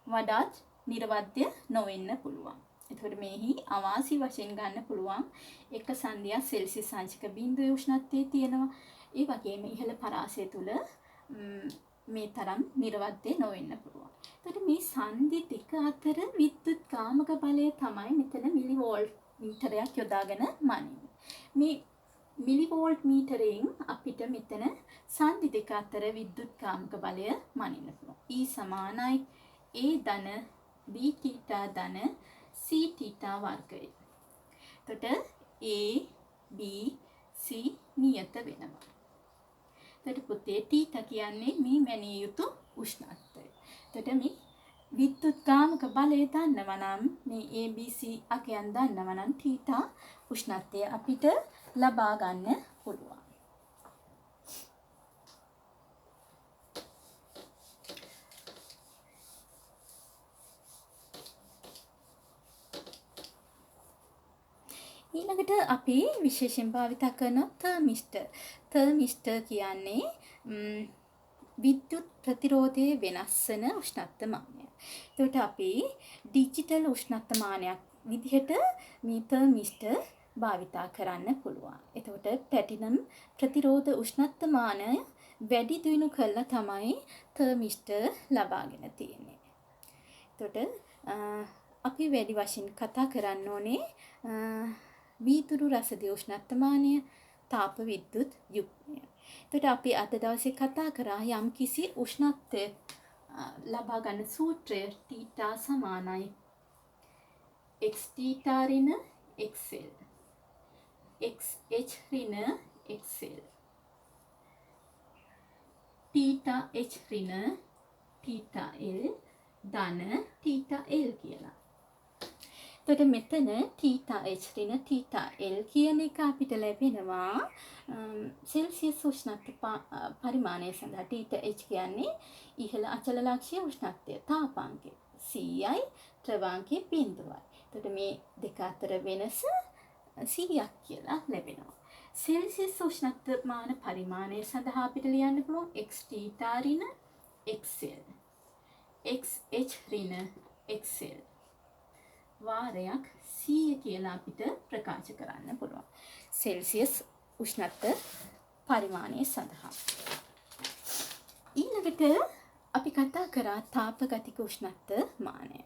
S1: වඩාත් නිර්වද්‍ය නොවෙන්න පුළුවන්. එතකොට මේහි අවාසි වශයෙන් ගන්න පුළුවන් එක සංදියක් සෙල්සියස් අංශක 0 උෂ්ණත්වයේ තියෙනවා. ඒ වගේම ඉහළ පරාසය තුල මේ තරම් නිර්වද්‍ය නොවෙන්න පුළුවන්. එතකොට මේ සංදි දෙක අතර විද්‍යුත් කාමක බලය තමයි මෙතන මිලිවෝල්ට් මීටරයක් යොදාගෙන මනින්නේ. මේ මිලිවෝල්ට් මීටරයෙන් අපිට මෙතන සංදි දෙක අතර විද්‍යුත් කාමක බලය මනින්න පුළුවන්. E සමානයි A ධන B θ ධන C θ වර්ගය. එතකොට A B C නියත වෙනවා. එතකොට පුතේ θ කියන්නේ මේ මැනිය යුතු උෂ්ණත්වය. එතකොට මේ විද්‍යුත් කාමක බලය දන්නවා නම් මේ ABC අකයන් දන්නවා නම් θ උෂ්ණත්වය අපිට ලබා ගන්න පුළුවන්. ඊළඟට අපි විශේෂයෙන් භාවිත කරන තර්මිස්ටර්. තර්මිස්ටර් කියන්නේ විද්‍යුත් ප්‍රතිරෝධයේ වෙනස් වෙන උෂ්ණත්ව මානය. එතකොට අපි ඩිජිටල් උෂ්ණත්ව මානයක් විදිහට මේ තර්මිස්ටර් භාවිතා කරන්න පුළුවන්. එතකොට ප්ලැටිනම් ප්‍රතිරෝධ උෂ්ණත්ව මානය වැඩි දියුණු කළා තමයි තර්මිස්ටර් ලබාගෙන තියෙන්නේ. එතකොට අපි වැඩි වශයෙන් කතා කරන්න ඕනේ වීදුරු රසදිය උෂ්ණත්ව මානය, තාප විද්‍යුත් යුග්මය. එතකොට අපි අද දවසේ කතා කරා යම් කිසි උෂ්ණත්වය ලබා ගන්න සූත්‍රය θ සමානයි x θ ඍණ xl x h ඍණ xl θ h ඍණ θl ධන θl කියලා. එතකොට මෙතන θ h ඍණ θl කියන එක අපිට ලැබෙනවා සෙල්සියස් උෂ්ණත්ව පරිමාණය සඳහා. θ h කියන්නේ ඉහළ අචල ලක්ෂ්‍ය උෂ්ණත්වය, තාපාංකය. Cයි ද්‍රවාංකය 0යි. එතකොට මේ දෙක අතර වෙනස 100ක් කියලා ලැබෙනවා. සෙල්සියස් උෂ්ණත්ව මාන පරිමාණය සඳහා අපිට ලියන්න පුළුවන් x θ ඍණ xl x h ඍණ xl වාරයක් 100 කියලා අපිට ප්‍රකාශ කරන්න පුළුවන්. සෙල්සියස් උෂ්ණත්ව පරිමාණය සඳහා. ඊළඟට අපි කතා කරා තාපගතික උෂ්ණත්ව මානය.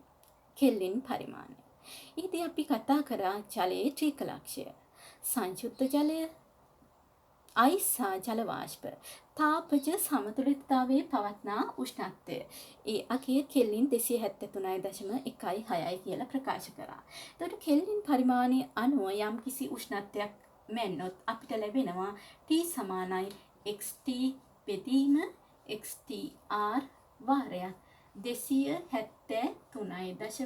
S1: කෙල්වින් පරිමාණය. ඊදී අපි කතා කරා ජලයේ ත්‍රිකලක්ෂය. සංයුක්ත ජලය, අයිස් සහ ජල වාෂ්ප. තාපජ සමතුලිතතාවයේ පවත්නා උෂ්ණත්වය. ඒ අගය කෙල්වින් 273.16යි කියලා ප්‍රකාශ කරා. එතකොට කෙල්වින් පරිමාණය අනුව යම්කිසි උෂ්ණත්වයක් මෙන්නොත් අපිට ලැබෙනවා T සමානයි xt බෙදීම XTR වාරයක් 273.16